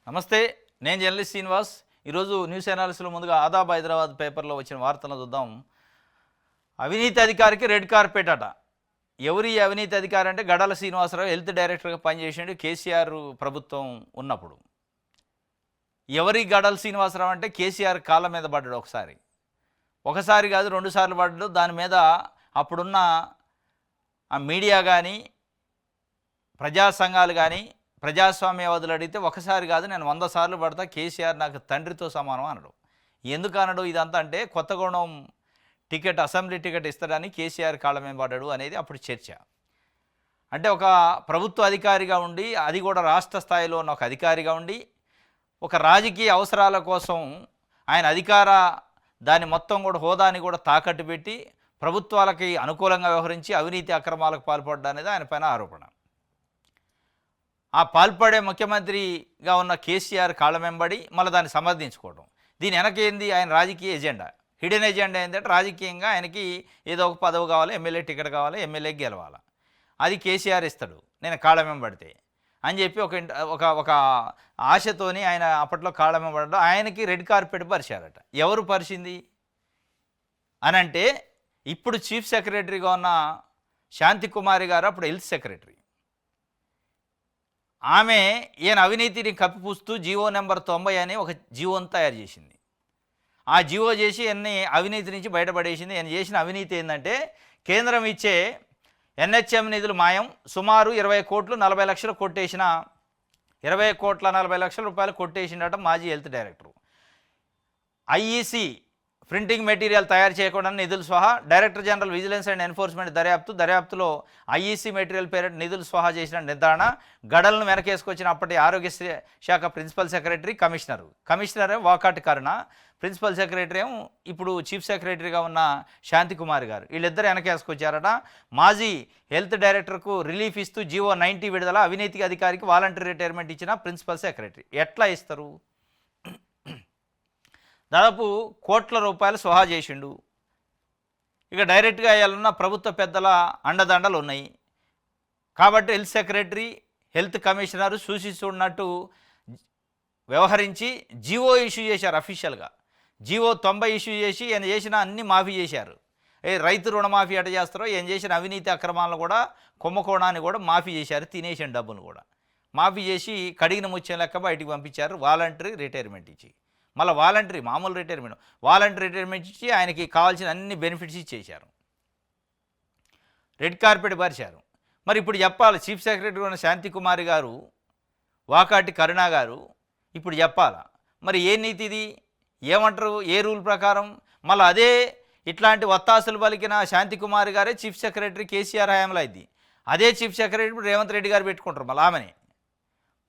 నమస్తే, నేను జర్నలిస్ట్ శ్రీనివాస్. ఈరోజు న్యూస్ అనాలిసిస్లో ముందుగా ఆదాబ్ హైదరాబాద్ పేపర్లో వచ్చిన వార్తలను చూద్దాం. అవినీతి అధికారికి రెడ్ కార్పెట్ అట. ఎవరి అవినీతి అధికారి అంటే గడాల శ్రీనివాసరావు హెల్త్ డైరెక్టర్గా పనిచేసిండు కేసీఆర్ ప్రభుత్వం ఉన్నప్పుడు. ఎవరి గడాల శ్రీనివాసరావు అంటే కేసీఆర్ కాళ్ళ మీద పడ్డాడు. ఒకసారి కాదు, 2 సార్లు పడ్డాడు. దాని మీద అప్పుడున్న ఆ మీడియా కానీ ప్రజా సంఘాలు కానీ ప్రజాస్వామ్యవాదులు అడిగితే ఒకసారి కాదు నేను 100 సార్లు పడతా, కేసీఆర్ నాకు తండ్రితో సమానం అనడు. ఎందుకు అనడు ఇదంతా అంటే కొత్తగూడెం టికెట్, అసెంబ్లీ టికెట్ ఇస్తాడని కేసీఆర్ కాళ్ళ మీద పడ్డాడు అనేది అప్పుడు చర్చ. అంటే ఒక ప్రభుత్వ అధికారిగా ఉండి, అది కూడా రాష్ట్ర స్థాయిలో ఉన్న ఒక అధికారిగా ఉండి, ఒక రాజకీయ అవసరాల కోసం ఆయన దాని మొత్తం కూడా హోదాని కూడా తాకట్టు పెట్టి ప్రభుత్వాలకి అనుకూలంగా వ్యవహరించి అవినీతి అక్రమాలకు పాల్పడ్డా అనేది ఆయన పైన ఆరోపణ. ఆ పాల్పడే ముఖ్యమంత్రిగా ఉన్న కేసీఆర్ కాళ్ళ వెంబడి మళ్ళీ దాన్ని సమర్థించుకోవడం. దీని వెనకేంది ఆయన రాజకీయ ఎజెండా, హిడెన్ ఎజెండా ఏంటంటే రాజకీయంగా ఆయనకి ఏదో ఒక పదవి కావాలి, ఎమ్మెల్యే టికెట్ కావాలి, ఎమ్మెల్యేకి గెలవాలి, అది కేసీఆర్ ఇస్తాడు నేను కాళ్ళ వెంబడితే అని చెప్పి ఒక ఆశతోని ఆయన అప్పట్లో కాళ్ళ వెంబడడం. ఆయనకి రెడ్ కార్పెట్ పరిచారట. ఎవరు పరిచింది అని అంటే ఇప్పుడు చీఫ్ సెక్రటరీగా ఉన్న శాంతి కుమారి గారు అప్పుడు హెల్త్ సెక్రటరీ. ఆమె ఈయన అవినీతిని కప్పిపూస్తూ జీవో నెంబర్ 90 అని ఒక జీవోని తయారు చేసింది. ఆ జీవో చేసి ఎన్ని అవినీతి నుంచి బయటపడేసింది. ఈయన చేసిన అవినీతి ఏంటంటే కేంద్రం ఇచ్చే ఎన్హెచ్ఎం నిధులు మాయం, సుమారు 20 కోట్లు 40 లక్షలు కొట్టేసిన 20 కోట్ల 40 లక్షల రూపాయలు కొట్టేసిండట మాజీ health director. IEC printing material తయారు చేయకుండా నిధులు స్వాహా. Director general vigilance and enforcement దర్యాప్తులో ఐఈసీ మెటీరియల్ పేరిట నిధులు స్వాహా చేసిన నిర్ధారణ. గడలను వెనకేసుకొచ్చిన అప్పటి ఆరోగ్య శాఖ ప్రిన్సిపల్ సెక్రటరీ, కమిషనరే వాకాటి కరుణ, ప్రిన్సిపల్ సెక్రటరీ ఏమో ఇప్పుడు చీఫ్ సెక్రటరీగా ఉన్న శాంతి కుమార్ గారు. వీళ్ళిద్దరు వెనకేసుకొచ్చారట. మాజీ హెల్త్ డైరెక్టర్కు రిలీఫ్ ఇస్తూ జీవో 90 విడుదల. అవినీతి అధికారికి వాలంటరీ రిటైర్మెంట్ ఇచ్చిన ప్రిన్సిపల్ సెక్రటరీ. ఎట్లా ఇస్తారు? దాదాపు కోట్ల రూపాయలు స్వాహా చేసిండు. ఇక డైరెక్ట్గా అయ్యాలన్న ప్రభుత్వ పెద్దల అండదండలు ఉన్నాయి కాబట్టి హెల్త్ సెక్రటరీ, హెల్త్ కమిషనరు సూచిస్తున్నట్టు వ్యవహరించి జీవో ఇష్యూ చేశారు. అఫీషియల్గా జీవో 90 ఇష్యూ చేసి ఆయన చేసిన అన్ని మాఫీ చేశారు. రైతు రుణమాఫీ ఎట చేస్తారో ఈయన చేసిన అవినీతి అక్రమాలను కూడా, కుంభకోణాన్ని కూడా మాఫీ చేశారు. తినేసిన డబ్బును కూడా మాఫీ చేసి కడిగిన ముత్యం లెక్క బయటికి పంపించారు. వాలంటరీ రిటైర్మెంట్ ఇచ్చి, మళ్ళీ మామూలు రిటైర్మెంట్ ఇచ్చి ఆయనకి కావాల్సిన అన్ని బెనిఫిట్స్ ఇచ్చేశారు. రెడ్ కార్పెట్ పరిచారు. మరి ఇప్పుడు చెప్పాలి చీఫ్ సెక్రటరీ ఉన్న శాంతి కుమారి గారు, వాకాటి కరుణ గారు ఇప్పుడు చెప్పాలా మరి ఏ నీతి ఇది, ఏమంటారు, ఏ రూల్ ప్రకారం? మళ్ళీ అదే ఇట్లాంటి వత్తాసులు పలికిన శాంతి కుమారి గారే చీఫ్ సెక్రటరీ కేసీఆర్ హయాంలో అయింది. అదే చీఫ్ సెక్రటరీ రేవంత్ రెడ్డి గారు పెట్టుకుంటారు మళ్ళీ ఆమెనే.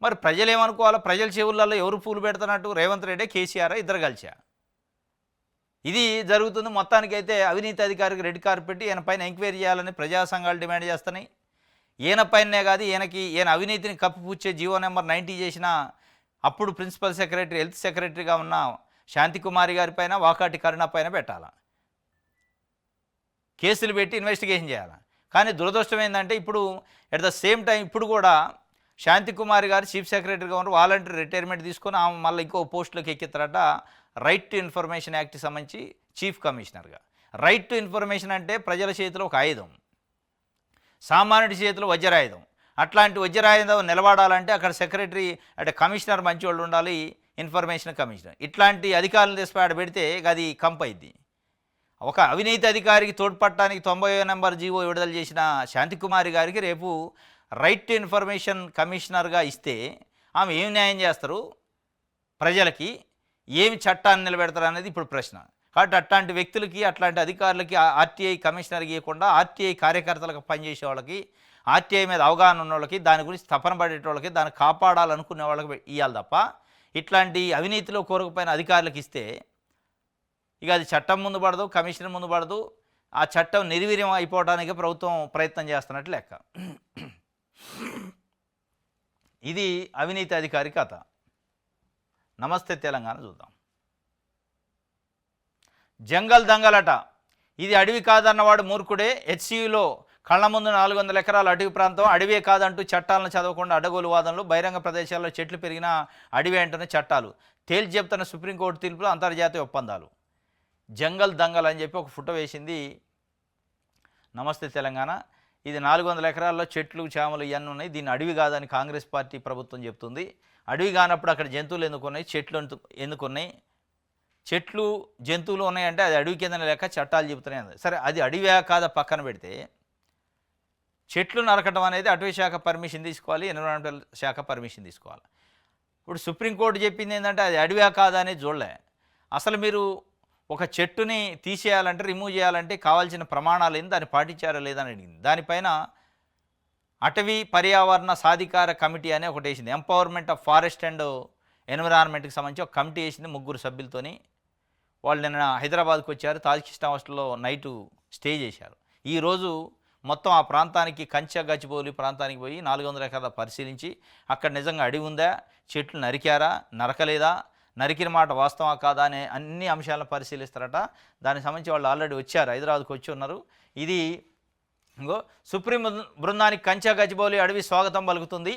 మరి ప్రజలు ఏమనుకోవాలా? ప్రజల చెవులలో ఎవరు పూలు పెడుతున్నట్టు, రేవంత్ రెడ్డి కేసీఆర్ ఇద్దరు కలిసా ఇది జరుగుతుంది. మొత్తానికైతే అవినీతి అధికారికి రెడ్ కార్పెట్, ఈయన పైన ఎంక్వైరీ చేయాలని ప్రజా సంఘాలు డిమాండ్ చేస్తున్నాయి. ఈయన పైనే కాదు, ఈయన అవినీతిని కప్పిపుచ్చే జీవో నెంబర్ 90 చేసిన అప్పుడు ప్రిన్సిపల్ సెక్రటరీ, హెల్త్ సెక్రటరీగా ఉన్న శాంతి కుమారి గారి పైన, వాకాటి కరుణ పైన పెట్టాలా, కేసులు పెట్టి ఇన్వెస్టిగేషన్ చేయాలి. కానీ దురదృష్టం ఏంటంటే ఇప్పుడు ఎట్ ద సేమ్ టైం ఇప్పుడు కూడా శాంతి కుమారి గారు చీఫ్ సెక్రటరీగా ఉన్నారు. వాలంటరీ రిటైర్మెంట్ తీసుకొని ఆమె మళ్ళీ ఇంకో పోస్టులోకి ఎక్కిస్తారట. రైట్ టు ఇన్ఫర్మేషన్ యాక్ట్కి సంబంధించి చీఫ్ కమిషనర్గా. రైట్ టు ఇన్ఫర్మేషన్ అంటే ప్రజల చేతిలో ఒక ఆయుధం, సామాన్యుడి చేతిలో వజ్రాయుధం. అట్లాంటి వజ్రాయుధం నిలబడాలంటే అక్కడ సెక్రటరీ అంటే కమిషనర్ మంచి వాళ్ళు ఉండాలి, ఇన్ఫర్మేషన్ కమిషనర్. ఇట్లాంటి అధికారులను తీసుకుని పెడితే అది కంపైద్ది. ఒక అవినీతి అధికారికి తోడ్పడటానికి 90వ నెంబర్ జీవో విడుదల చేసిన శాంతి కుమారి గారికి రేపు రైట్ టు ఇన్ఫర్మేషన్ కమిషనర్గా ఇస్తే ఆమె ఏం న్యాయం చేస్తారు, ప్రజలకి ఏమి చట్టాన్ని నిలబెడతారు అనేది ఇప్పుడు ప్రశ్న. కాబట్టి అట్లాంటి వ్యక్తులకి, అట్లాంటి అధికారులకి ఆర్టీఐ కమిషనర్కి ఇవ్వకుండా ఆర్టీఐ కార్యకర్తలకు పనిచేసే వాళ్ళకి, ఆర్టీఐ మీద అవగాహన ఉన్న వాళ్ళకి, దాని గురించి తపన పడేటోళ్ళకి, దాన్ని కాపాడాలనుకునే వాళ్ళకి ఇవ్వాలి తప్ప ఇట్లాంటి అవినీతిలో కోరకపోయిన అధికారులకు ఇస్తే ఇక అది చట్టం ముందు పడదు, కమిషన్ ముందు పడదు. ఆ చట్టం నిర్వీర్యం అయిపోవడానికి ప్రభుత్వం ప్రయత్నం చేస్తున్నట్టు లెక్క. ఇది అవినీతి అధికారి కథ. నమస్తే తెలంగాణ చూద్దాం. జంగల్ దంగలట. ఇది అడవి కాదన్నవాడు మూర్ఖుడే. హెచ్సియులో కళ్ల ముందు 400 ఎకరాల అటవీ ప్రాంతం అడవే కాదంటూ చట్టాలను చదవకుండా అడ్డగోలు వాదనలు, బహిరంగ ప్రదేశాల్లో చెట్లు పెరిగిన అడవి అంటూనే చట్టాలు, తేల్చి చెప్తున్న సుప్రీంకోర్టు తీర్పులు, అంతర్జాతీయ ఒప్పందాలు. జంగల్ దంగల్ అని చెప్పి ఒక ఫోటో వేసింది నమస్తే తెలంగాణ. ఇది 400 ఎకరాల్లో చెట్లు చేమలు ఇవన్నీ ఉన్నాయి. దీన్ని అడవి కాదని కాంగ్రెస్ పార్టీ ప్రభుత్వం చెప్తుంది. అడవి కానప్పుడు అక్కడ జంతువులు ఎందుకున్నాయి, చెట్లు ఎందుకున్నాయి? చెట్లు జంతువులు ఉన్నాయంటే అది అడవి కింద లెక్క చట్టాలు చెబుతున్నాయి. సరే, అది అడవియా కాదా పక్కన పెడితే, చెట్లు నరకటం అనేది అటవీ శాఖ పర్మిషన్ తీసుకోవాలి, ఎన్విరాన్మెంటల్ శాఖ పర్మిషన్ తీసుకోవాలి. ఇప్పుడు సుప్రీంకోర్టు చెప్పింది ఏంటంటే అది అడవియా కాదా అనేది చూడలే. అసలు మీరు ఒక చెట్టుని తీసేయాలంటే, రిమూవ్ చేయాలంటే కావాల్సిన ప్రమాణాలు ఏంది, దాన్ని పాటించారా లేదా అని అడిగింది. దానిపైన అటవీ పర్యావరణ సాధికార కమిటీ అనే ఒకటి వేసింది. ఎంపవర్మెంట్ ఆఫ్ ఫారెస్ట్ అండ్ ఎన్విరాన్మెంట్కి సంబంధించి ఒక కమిటీ వేసింది 3 సభ్యులతోని. వాళ్ళు నిన్న హైదరాబాద్కి వచ్చారు, తాజ్కిస్టాన్ హాస్టల్లో నైటు స్టే చేశారు. ఈరోజు మొత్తం ఆ ప్రాంతానికి కంచె గచ్చిబౌలి ప్రాంతానికి పోయి 400 ఎకరాల పరిశీలించి అక్కడ నిజంగా అడవి ఉందా, చెట్లు నరికారా, నరకలేదా, నరికిన మాట వాస్తవా కాదా అనే అన్ని అంశాలను పరిశీలిస్తారట. దానికి సంబంధించి వాళ్ళు ఆల్రెడీ వచ్చారు, హైదరాబాద్కి వచ్చి ఉన్నారు. ఇది ఇంకో సుప్రీం బృందానికి కంచె గచ్చిబౌలి అడవి స్వాగతం పలుకుతుంది.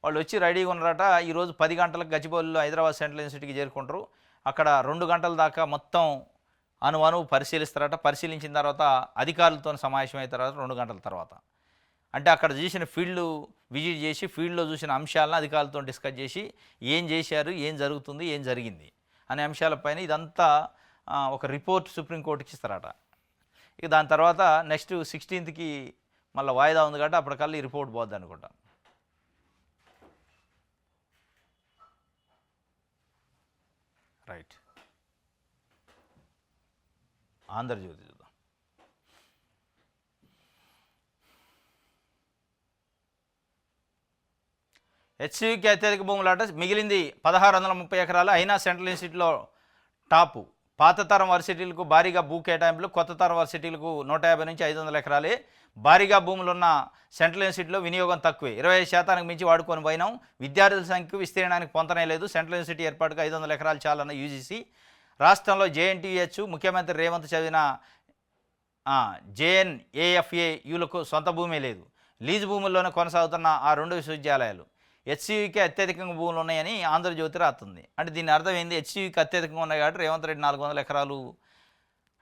వాళ్ళు వచ్చి రెడీగా ఉన్నారట. ఈరోజు 10 గంటలకు గచ్చిబౌలిలో హైదరాబాద్ సెంట్రల్ యూనివర్సిటీకి చేరుకుంటారు. అక్కడ 2 గంటల దాకా మొత్తం అణువు పరిశీలిస్తారట. పరిశీలించిన తర్వాత అధికారులతో సమావేశం అయిన తర్వాత 2 గంటల తర్వాత అంటే అక్కడ చూసిన ఫీల్డ్ విజిట్ చేసి ఫీల్డ్లో చూసిన అంశాలను అధికారులతో డిస్కస్ చేసి ఏం చేశారు, ఏం జరుగుతుంది, ఏం జరిగింది అనే అంశాలపైన ఇదంతా ఒక రిపోర్ట్ సుప్రీంకోర్టుకి ఇస్తారట. ఇక దాని తర్వాత నెక్స్ట్ 16కి మళ్ళీ వాయిదా ఉంది కాబట్టి అప్పటికల్లా ఈ రిపోర్ట్ పోద్ది అనుకుంటా. రైట్, ఆంధ్రజ్యోతి చూద్దాం. హెచ్సియుకి అత్యధిక భూములాట, మిగిలింది 1630 ఎకరాలు. అయినా సెంట్రల్ యూనివర్సిటీలో టాపు. పాత తరం వర్సిటీలకు భారీగా భూ కేటాయింపులు, కొత్త తరం వర్సిటీలకు 150 నుంచి 500 ఎకరాలే. భారీగా భూములున్న సెంట్రల్ యూనివర్సిటీలో వినియోగం తక్కువే, 25% మించి వాడుకొని పోయినాం. విద్యార్థుల సంఖ్యకు విస్తీర్ణానికి పొంతనే లేదు. సెంట్రల్ యూనివర్సిటీ ఏర్పాటుకు 500 ఎకరాలు చాలన్న యూజీసీ. రాష్ట్రంలో జేఎన్టీహెచ్ ముఖ్యమంత్రి రేవంత్ చదివిన జేఎన్ఏఎఫ్ఏయులకు సొంత భూమే లేదు. లీజు భూముల్లోనే కొనసాగుతున్న ఆ 2 విశ్వవిద్యాలయాలు. హెచ్సియుకి అత్యధికంగా భూములు ఉన్నాయని ఆంధ్రజ్యోతి రాస్తుంది. అంటే దీని అర్థం ఏంది, హెచ్సియుకి అత్యధికంగా ఉన్నాయి కాబట్టి రేవంత్ రెడ్డి 400 ఎకరాలు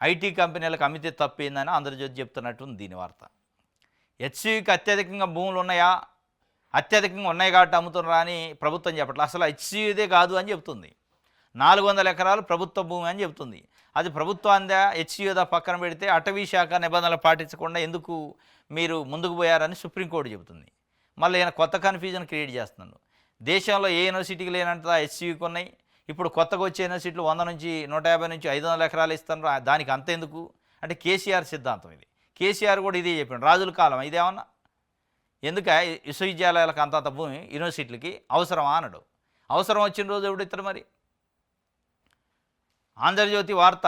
ఐటీ కంపెనీలకు అమ్మితే తప్పేందని ఆంధ్రజ్యోతి చెప్తున్నట్టు ఉంది దీని వార్త. హెచ్సియుకి అత్యధికంగా భూములు ఉన్నాయా, అత్యధికంగా ఉన్నాయి కాబట్టి అమ్ముతున్నారా అని ప్రభుత్వం చెప్పట్లేదు. అసలు హెచ్సియుదే కాదు అని చెప్తుంది. 400 ఎకరాలు ప్రభుత్వ భూమి అని చెప్తుంది. అది ప్రభుత్వాందా హెచ్సియుదా పక్కన పెడితే అటవీ శాఖ నిబంధనలు పాటించకుండా ఎందుకు మీరు ముందుకు పోయారని సుప్రీంకోర్టు చెబుతుంది. మళ్ళీ ఈయన కొత్త కన్ఫ్యూజన్ క్రియేట్ చేస్తున్నాడు. దేశంలో ఏ యూనివర్సిటీకి లేనంత హెచ్సియుకి ఉన్నాయి. ఇప్పుడు కొత్తగా వచ్చే యూనివర్సిటీలు 100 నుంచి 150 నుంచి 500 ఎకరాలు ఇస్తున్నారు. దానికి అంత ఎందుకు అంటే కేసీఆర్ సిద్ధాంతం ఇది. కేసీఆర్ కూడా ఇదే చెప్పాడు, రాజుల కాలం ఇదేమన్నా ఎందుక విశ్వవిద్యాలయాలకు అంత భూమి యూనివర్సిటీలకి అవసరమా అన్నాడు. అవసరం వచ్చిన రోజు ఎవడు ఇస్తారు మరి. ఆంధ్రజ్యోతి వార్త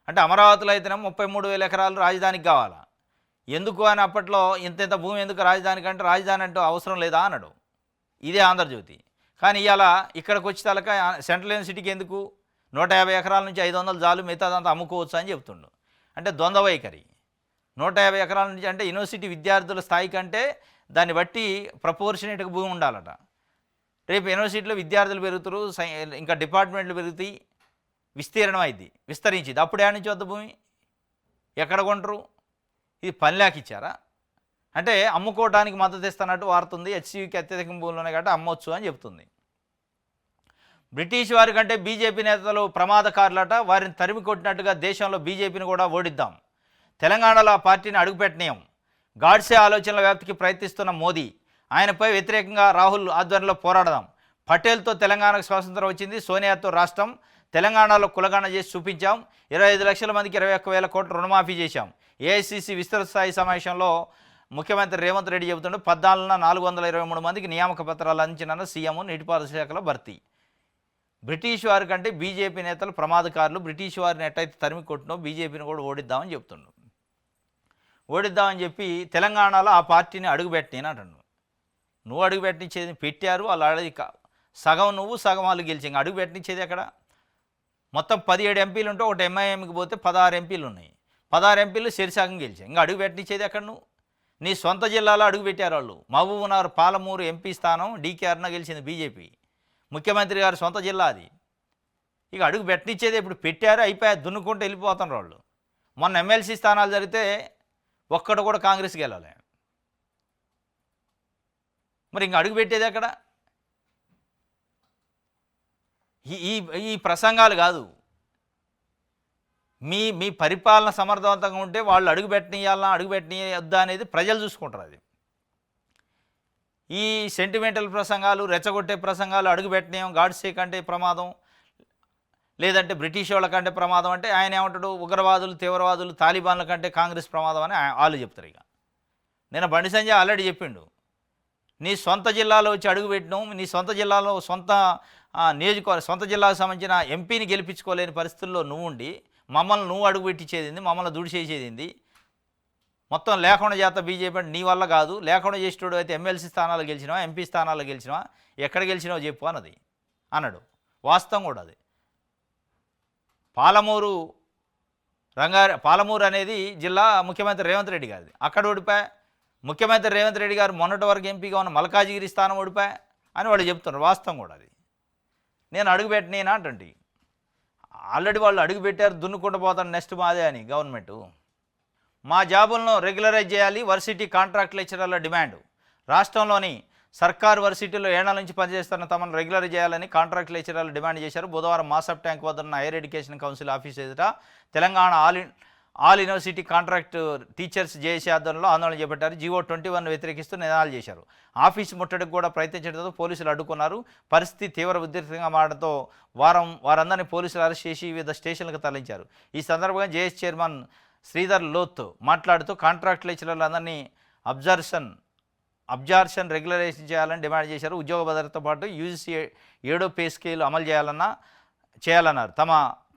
అంటే అమరావతిలో అయితేనేమో 33,000 ఎకరాలు రాజధానికి కావాలా, ఎందుకు అని అప్పట్లో ఇంత భూమి ఎందుకు రాజధానికి అంటే రాజధాని అంటూ అవసరం లేదా అన్నాడు. ఇదే ఆంధ్రజ్యోతి. కానీ ఇవాళ ఇక్కడికి వచ్చి తలక సెంట్రల్ యూనివర్సిటీకి ఎందుకు 150 ఎకరాల నుంచి 500 జాలు మిగతాదంతా అమ్ముకోవచ్చు అని చెప్తుండు. అంటే ద్వంద్వ వైఖరి. 150 ఎకరాల నుంచి అంటే యూనివర్సిటీ విద్యార్థుల స్థాయి కంటే దాన్ని బట్టి ప్రపోర్షనేట్గా భూమి ఉండాలట. రేపు యూనివర్సిటీలో విద్యార్థులు పెరుగుతారు, ఇంకా డిపార్ట్మెంట్లు పెరుగుతాయి, విస్తీర్ణం అయింది, విస్తరించింది. అప్పుడు ఏడ నుంచి వద్ద భూమి ఎక్కడ కొంటారు? ఇది పనిలేక ఇచ్చారా అంటే అమ్ముకోవడానికి మద్దతు ఇస్తున్నట్టు వాడుతుంది. హెచ్సియుకి అత్యధిక భూములు ఉన్నాయి కాబట్టి అమ్మొచ్చు అని చెప్తుంది. బ్రిటిష్ వారి కంటే బీజేపీ నేతలు ప్రమాదకారులట, వారిని తరిమి కొట్టినట్టుగా దేశంలో బీజేపీని కూడా ఓడిద్దాం, తెలంగాణలో ఆ పార్టీని అడుగుపెట్టనీయం, గాడ్సే ఆలోచనల వ్యాప్తికి ప్రయత్నిస్తున్న మోదీ, ఆయనపై వ్యతిరేకంగా రాహుల్ ఆధ్వర్యంలో పోరాడదాం, పటేల్తో తెలంగాణకు స్వాతంత్రం వచ్చింది, సోనియాతో రాష్ట్రం, తెలంగాణలో కులగణ చేసి చూపించాం, 25 లక్షల మందికి 21,000 కోట్ల రుణమాఫీ చేశాం. ఏఐసిసి విస్తృత స్థాయి సమావేశంలో ముఖ్యమంత్రి రేవంత్ రెడ్డి చెబుతుండే 14న 423 మందికి నియామక పత్రాలు అందించిన సీఎం, నీటిపారుదల శాఖలో భర్తీ. బ్రిటిష్ వారి కంటే బీజేపీ నేతలు ప్రమాదకారులు, బ్రిటిష్ వారిని ఎట్టయితే తరిమి కొట్టినో బీజేపీని కూడా ఓడిద్దామని చెప్తుండు. ఓడిద్దామని చెప్పి తెలంగాణలో ఆ పార్టీని అడుగుపెట్టిన అంటుండు. నువ్వు అడుగుపెట్టించేది పెట్టారు, వాళ్ళు అడిగి సగం నువ్వు సగం వాళ్ళు గెలిచి అడుగుపెట్టించేది అక్కడ. మొత్తం 17 ఎంపీలు ఉంటే ఒకటి ఎంఐఎంకి పోతే 16 ఎంపీలు ఉన్నాయి. 16 ఎంపీలు శరిశాఖం గెలిచాయి. ఇంకా అడుగు పెట్టనిచ్చేది ఎక్కడ నువ్వు? నీ సొంత జిల్లాలో అడుగు పెట్టారు వాళ్ళు. మహబూబ్నగర్ పాలమూరు ఎంపీ స్థానం డీకే అరుణ గెలిచింది బీజేపీ. ముఖ్యమంత్రి గారు సొంత జిల్లా అది. ఇక అడుగు పెట్టనిచ్చేది ఇప్పుడు పెట్టారు, అయిపోయారు, దున్నుకుంటూ వెళ్ళిపోతున్నారు వాళ్ళు. మొన్న ఎమ్మెల్సీ స్థానాలు జరిగితే ఒక్కడు కూడా కాంగ్రెస్కి వెళ్ళాలి. మరి ఇంక అడుగు పెట్టేది ఎక్కడ? ఈ ఈ ఈ ప్రసంగాలు కాదు. మీ మీ పరిపాలన సమర్థవంతంగా ఉంటే వాళ్ళు అడుగు పెట్టనియాలా అడుగు పెట్టనియొద్దా అనేది ప్రజలు చూసుకుంటారు. అది ఈ సెంటిమెంటల్ ప్రసంగాలు, రెచ్చగొట్టే ప్రసంగాలు, అడుగు పెట్టనీయం, గాడ్సే కంటే ప్రమాదం, లేదంటే బ్రిటిష్ వాళ్ళ కంటే ప్రమాదం అంటే ఆయన ఏమంటాడు, ఉగ్రవాదులు, తీవ్రవాదులు, తాలిబాన్ల కంటే కాంగ్రెస్ ప్రమాదం అని వాళ్ళు చెప్తారు. ఇక నేను బండి సంజయ్ ఆల్రెడీ చెప్పిండు, నీ సొంత జిల్లాలో వచ్చి అడుగు పెట్టినాం, నీ సొంత జిల్లాలో సొంత నియోజకవర్గం సొంత జిల్లాకు సంబంధించిన ఎంపీని గెలిపించుకోలేని పరిస్థితుల్లో నువ్వు ఉండి మమ్మల్ని నువ్వు అడుగు పెట్టించేది, మమ్మల్ని దుడి చేసేది, మొత్తం లేకుండా చేత బీజేపీ అంటే నీ వల్ల కాదు. లేకుండా చేసేటోడు అయితే ఎమ్మెల్సీ స్థానాలు గెలిచినావా, ఎంపీ స్థానాల్లో గెలిచినావా, ఎక్కడ గెలిచినావో చెప్పు అన్నది అన్నాడు. వాస్తవం కూడా అది. పాలమూరు అనేది జిల్లా ముఖ్యమంత్రి రేవంత్ రెడ్డి గారిది. అక్కడ ఓడిపోయా. ముఖ్యమంత్రి రేవంత్ రెడ్డి గారు మొన్నటి వరకు ఎంపీగా ఉన్న మల్కాజిగిరి స్థానం ఓడిపోయా అని వాళ్ళు చెప్తున్నారు. వాస్తవం కూడా అది. నేను అడుగు పెట్టినేనా అంటే ఆల్రెడీ వాళ్ళు అడుగు పెట్టారు, దున్నుకుంటూ పోతాను నెక్స్ట్ మాదే అని గవర్నమెంటు. మా జాబులను రెగ్యులరైజ్ చేయాలి, వర్సిటీ కాంట్రాక్ట్ లెక్చరర్ల డిమాండ్. రాష్ట్రంలోని సర్కారు వర్సిటీలో ఏళ్ల నుంచి పనిచేస్తున్న తమను రెగ్యులర్ చేయాలని కాంట్రాక్ట్ లెక్చరర్లు డిమాండ్ చేశారు. బుధవారం మాసప్ ట్యాంక్ వద్ద ఉన్న హైయర్ ఎడ్యుకేషన్ కౌన్సిల్ ఆఫీస్ ఎదుట Telangana all university contract teachers JAC ఆధ్వర్యంలో ఆందోళన చేపట్టారు. జీవో 21 వ్యతిరేకిస్తూ నినాదాలు చేశారు. ఆఫీసు ముట్టడికి కూడా ప్రయత్నించడంతో పోలీసులు అడ్డుకున్నారు. పరిస్థితి తీవ్ర ఉద్రిక్తంగా మారడంతో వారందరినీ పోలీసులు అరెస్ట్ చేసి వివిధ స్టేషన్లకు తరలించారు. ఈ సందర్భంగా జేఏసీ చైర్మన్ శ్రీధర్ లోత్ మాట్లాడుతూ కాంట్రాక్ట్ లెక్చరర్లందరినీ అబ్జార్షన్ రెగ్యులరైజేషన్ చేయాలని డిమాండ్ చేశారు. ఉద్యోగ భద్రతతో పాటు యూజీసీ 7వ పే స్కేల్ అమలు చేయాలన్నారు.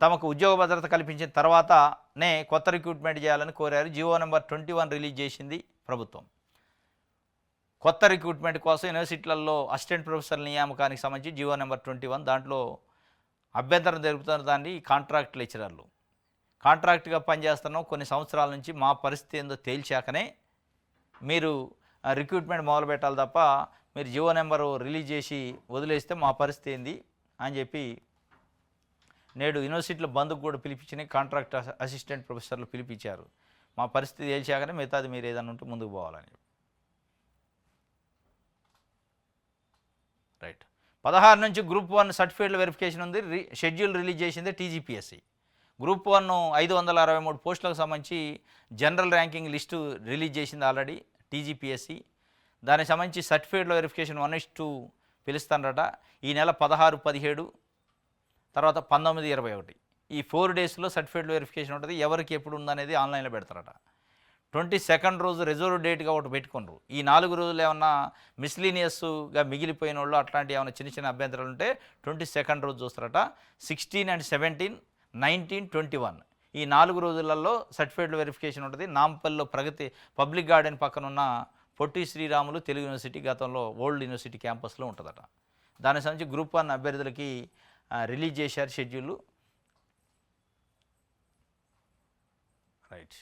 తమకు ఉద్యోగ భద్రత కల్పించిన తర్వాతనే కొత్త రిక్రూట్మెంట్ చేయాలని కోరారు. జీవో నెంబర్ 21 రిలీజ్ చేసింది ప్రభుత్వం. కొత్త రిక్రూట్మెంట్ కోసం యూనివర్సిటీలలో అసిస్టెంట్ ప్రొఫెసర్ల నియామకానికి సంబంధించి జీవో నెంబర్ 21 దాంట్లో అభ్యంతరం తెలుపుతున్న దాన్ని కాంట్రాక్ట్ లెక్చరర్లు కాంట్రాక్ట్గా పనిచేస్తున్నాం కొన్ని సంవత్సరాల నుంచి, మా పరిస్థితి ఏందో తేల్చాకనే మీరు రిక్రూట్మెంట్ మొదలు పెట్టాలి తప్ప మీరు జీవో నెంబరు రిలీజ్ చేసి వదిలేస్తే మా పరిస్థితి ఏంది అని చెప్పి నేడు యూనివర్సిటీలో బంద్కు కూడా పిలిపించిన కాంట్రాక్ట్ అసిస్టెంట్ ప్రొఫెసర్లు పిలిపించారు. మా పరిస్థితి తేల్చాకనే మిగతాది మీరు ఏదైనా ఉంటే ముందుకు పోవాలని. రైట్. 16 నుంచి గ్రూప్ 1 సర్టిఫికేట్ల వెరిఫికేషన్ ఉంది. షెడ్యూల్ రిలీజ్ చేసింది టీజీపీఎస్సీ. గ్రూప్ 1 563 పోస్టులకు సంబంధించి జనరల్ ర్యాంకింగ్ లిస్టు రిలీజ్ చేసింది ఆల్రెడీ టీజీపీఎస్సీ. దానికి సంబంధించి సర్టిఫికేట్ల వెరిఫికేషన్ 1:2 పిలుస్తారట. ఈ నెల 16, 17 తర్వాత 19, 21 ఈ 4 డేస్లో సర్టిఫికేట్ల వెరిఫికేషన్ ఉంటుంది. ఎవరికి ఎప్పుడు ఉందనేది ఆన్లైన్లో పెడతారట. 22nd రోజు రిజర్వ్ డేట్గా ఒకటి పెట్టుకున్నారు. ఈ 4 రోజులు ఏమన్నా మిస్లీనియస్గా మిగిలిపోయిన వాళ్ళు అట్లాంటి ఏమైనా చిన్న చిన్న అభ్యంతరాలు ఉంటే 22nd రోజు చూస్తారట. 16 and 17, 19, 21 ఈ 4 రోజులలో సర్టిఫికేట్ల వెరిఫికేషన్ ఉంటుంది. నాంపల్లిలో ప్రగతి పబ్లిక్ గార్డెన్ పక్కన ఉన్న పొట్టి శ్రీరాములు తెలుగు యూనివర్సిటీ గతంలో ఓల్డ్ యూనివర్సిటీ క్యాంపస్లో ఉంటుందట. దానికి సంబంధించి గ్రూప్ 1 అభ్యర్థులకి రిలీజ్ చేశారు షెడ్యూల్. రైట్.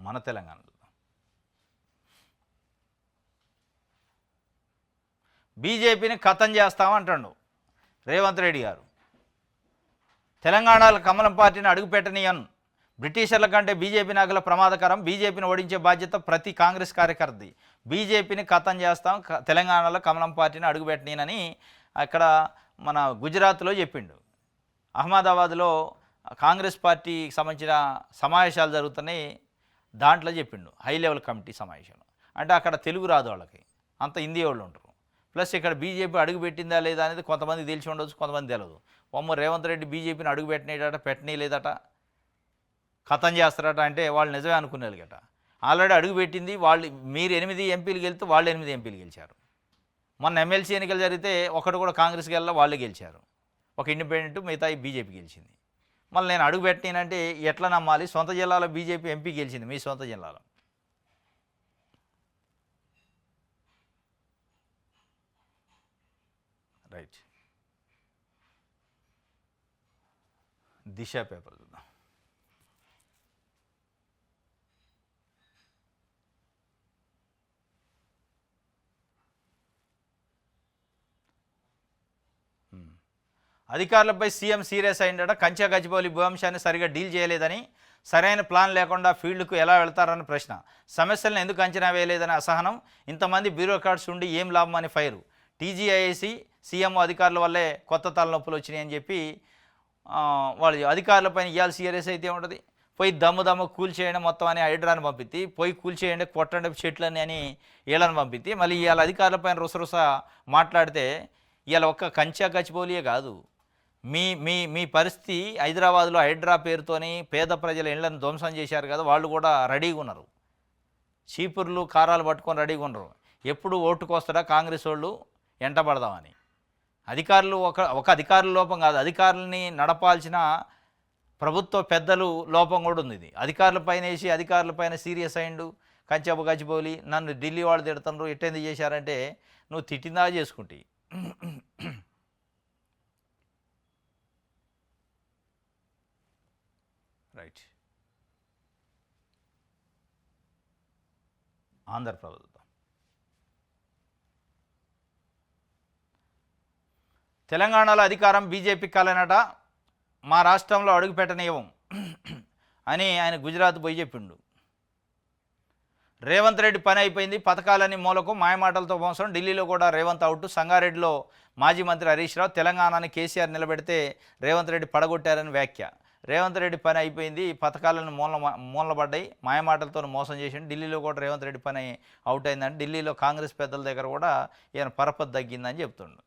మన తెలంగాణలో బీజేపీని ఖతం చేస్తామంటాడు రేవంత్ రెడ్డి గారు. తెలంగాణలో కమలం పార్టీని అడుగుపెట్టనియన్, బ్రిటిషర్ల కంటే బీజేపీ నాయకుల ప్రమాదకరం, బీజేపీని ఓడించే బాధ్యత ప్రతి కాంగ్రెస్ కార్యకర్తది, బీజేపీని ఖతం చేస్తాం, తెలంగాణలో కమలం పార్టీని అడుగుపెట్టనీనని అక్కడ మన గుజరాత్లో చెప్పిండు. అహ్మదాబాద్లో కాంగ్రెస్ పార్టీకి సంబంధించిన సమావేశాలు జరుగుతున్నాయి, దాంట్లో చెప్పిండు హై లెవెల్ కమిటీ సమావేశం. అంటే అక్కడ తెలుగు రాదు వాళ్ళకి, అంత హిందీ వాళ్ళు ఉంటారు. ప్లస్ ఇక్కడ బీజేపీ అడుగు పెట్టిందా లేదా అనేది కొంతమంది తెలిసి ఉండొచ్చు, కొంతమంది తెలియదు. రేవంత్ రెడ్డి బీజేపీని అడుగు పెట్టనీ లేదట, ఖతం చేస్తారట అంటే వాళ్ళు నిజమే అనుకునేది గట. ఆల్రెడీ అడుగు పెట్టింది వాళ్ళు. మీరు 8 ఎంపీలు గెలిస్తే వాళ్ళు 8 ఎంపీలు గెలిచారు. మొన్న ఎమ్మెల్సీ ఎన్నికలు జరిగితే ఒకటి కూడా కాంగ్రెస్కి వెళ్ళా, వాళ్ళే గెలిచారు. ఒక ఇండిపెండెంట్, మిగతా బీజేపీ గెలిచింది. మళ్ళీ నేను అడుగు పెట్టినంటే ఎట్లా నమ్మాలి? సొంత జిల్లాలో బీజేపీ ఎంపీ గెలిచింది, మీ సొంత జిల్లాలో. రైట్. దిశ పేపర్ చూద్దాం. అధికారులపై సీఎం సీరియస్ అయిందట. కంచె గచ్చిబౌలి భూంశాన్ని సరిగా డీల్ చేయలేదని, సరైన ప్లాన్ లేకుండా ఫీల్డ్కు ఎలా వెళ్తారని ప్రశ్న, సమస్యలను ఎందుకు అంచనా వేయలేదని అసహనం, ఇంతమంది బ్యూరోక్రాట్స్ ఉండి ఏం లాభం అని ఫైరు, టీజీఐఏసీ సీఎం అధికారుల వల్లే కొత్త తలనొప్పులు వచ్చినాయని చెప్పి వాళ్ళు అధికారులపైన ఇవాళ సీరియస్ అయితే ఉంటుంది. పోయి దమ్ము కూల్ చేయండి మొత్తం అని హైడ్రాని పంపిద్ది, పోయి కూల్ చేయండి కొట్టండి చెట్లని అని వీళ్ళని పంపిద్ది. మళ్ళీ ఇవాళ అధికారులపైన రుసరుస మాట్లాడితే ఇవాళ ఒక్క కంచె గచ్చిబౌలియే కాదు, మీ మీ మీ పరిస్థితి హైదరాబాద్లో హైడ్రా పేరుతోని పేద ప్రజల ఇళ్లను ధ్వంసం చేశారు కదా, వాళ్ళు కూడా రెడీగా ఉన్నారు, చీపుర్లు కారాలు పట్టుకొని రెడీగా ఉన్నారు. ఎప్పుడు ఓటుకు వస్తారా కాంగ్రెస్ వాళ్ళు ఎంటబడదామని. అధికారులు ఒక అధికారుల లోపం కాదు, అధికారులని నడపాల్సిన ప్రభుత్వ పెద్దలు లోపం కూడా ఉంది. ఇది అధికారులపైన వేసి అధికారులపైన సీరియస్ అయిండు. కంచె గచ్చిబౌలి నన్ను ఢిల్లీ వాళ్ళు తిడుతున్నారు, ఎట్టెందుకు చేశారంటే నువ్వు తిట్టిందా చేసుకుంటే. రైట్. ఆంధ్రప్రదేశ్ తెలంగాణలో అధికారం బీజేపీ కాలేనట, మా రాష్ట్రంలో అడుగుపెట్టనివ్వం అని ఆయన గుజరాత్ పోయి చెప్పిండు. రేవంత్ రెడ్డి పని అయిపోయింది, పథకాలని మూలకు మాయమాటలతో మోసం, ఢిల్లీలో కూడా రేవంత్ అవుట్. సంగారెడ్డిలో మాజీ మంత్రి హరీష్ రావు, తెలంగాణని కేసీఆర్ నిలబెడితే రేవంత్ రెడ్డి పడగొట్టారని వ్యాఖ్య. రేవంత్ రెడ్డి పని అయిపోయింది, పథకాలను మూలపడ్డాయి, మాయమాటలతో మోసం చేసిండు. ఢిల్లీలో కూడా రేవంత్ రెడ్డి పని అవుట్ అయిందని, ఢిల్లీలో కాంగ్రెస్ పెద్దల దగ్గర కూడా ఈయన పరపతి తగ్గిందని చెప్తుండు.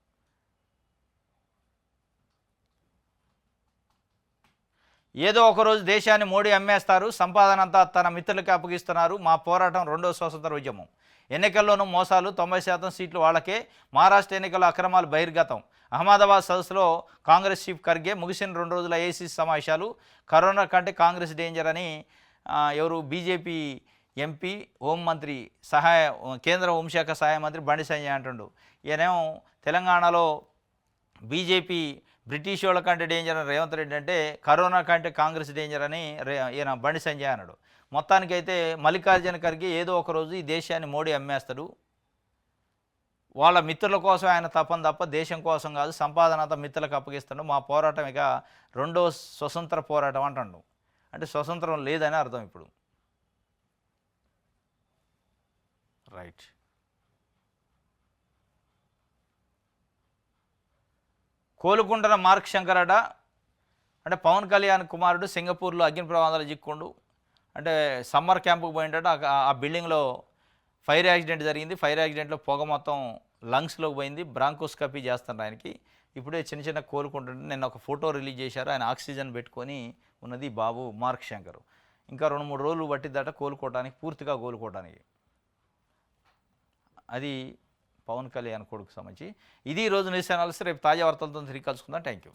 ఏదో ఒకరోజు దేశాన్ని మోడీ అమ్మేస్తారు, సంపాదన అంతా తన మిత్రులకి అప్పగిస్తున్నారు, మా పోరాటం రెండో స్వతంత్ర ఉద్యమం. ఎన్నికల్లోనూ మోసాలు, 90% సీట్లు వాళ్ళకే, మహారాష్ట్ర ఎన్నికల్లో అక్రమాలు బహిర్గతం. అహ్మదాబాద్ సదస్సులో కాంగ్రెస్ చీఫ్ ఖర్గే, ముగిసిన 2 రోజుల ఏఐసీసీ సమావేశాలు, కరోనా కంటే కాంగ్రెస్ డేంజర్ అని ఎవరు బీజేపీ ఎంపీ హోంమంత్రి కేంద్ర హోంశాఖ సహాయ మంత్రి బండి సంజయ్ అంటుండు. ఈయనేమో తెలంగాణలో బీజేపీ బ్రిటిష్ వాళ్ళ కంటే డేంజర్ అని రేవంత్ రెడ్డి అంటే, కరోనా కంటే కాంగ్రెస్ డేంజర్ అని ఈయన బండి సంజయ్ అన్నాడు. మొత్తానికైతే మల్లికార్జున ఖర్గే ఏదో ఒకరోజు ఈ దేశాన్ని మోడీ అమ్మేస్తాడు, వాళ్ళ మిత్రుల కోసం ఆయన తప్ప దేశం కోసం కాదు, సంపాదన అంతా మిత్రులకు అప్పగిస్తాడు, మా పోరాటం ఇక రెండో స్వతంత్ర పోరాటం అంటాడు. అంటే స్వతంత్రం లేదని అర్థం ఇప్పుడు. రైట్. కోలుకుంటున్న మార్క్ శంకరట, అంటే పవన్ కళ్యాణ్ కుమారుడు సింగపూర్లో అగ్ని ప్రమాదాలు చిక్కుండు. అంటే సమ్మర్ క్యాంపుకు పోయింటట, ఆ బిల్డింగ్లో ఫైర్ యాక్సిడెంట్ జరిగింది. ఫైర్ యాక్సిడెంట్లో పొగ మొత్తం లంగ్స్లోకి పోయింది, బ్రాంకోస్కోపీ చేస్తున్నారు ఆయనకి. ఇప్పుడే చిన్న కోలుకుంటుంటే నిన్న ఒక ఫోటో రిలీజ్ చేశారు, ఆయన ఆక్సిజన్ పెట్టుకొని ఉన్నది బాబు మార్క్ శంకర్. ఇంకా 2-3 రోజులు పట్టిద్దట కోలుకోవడానికి, పూర్తిగా కోలుకోవడానికి. అది పవన్ కళ్యాణ్ కొడుకు సంబంధించి. ఇది ఈరోజు న్యూస్ ఛానల్స్. రేపు తాజా వార్తలతో తిరిగి కలుసుకుందాం. Thank you.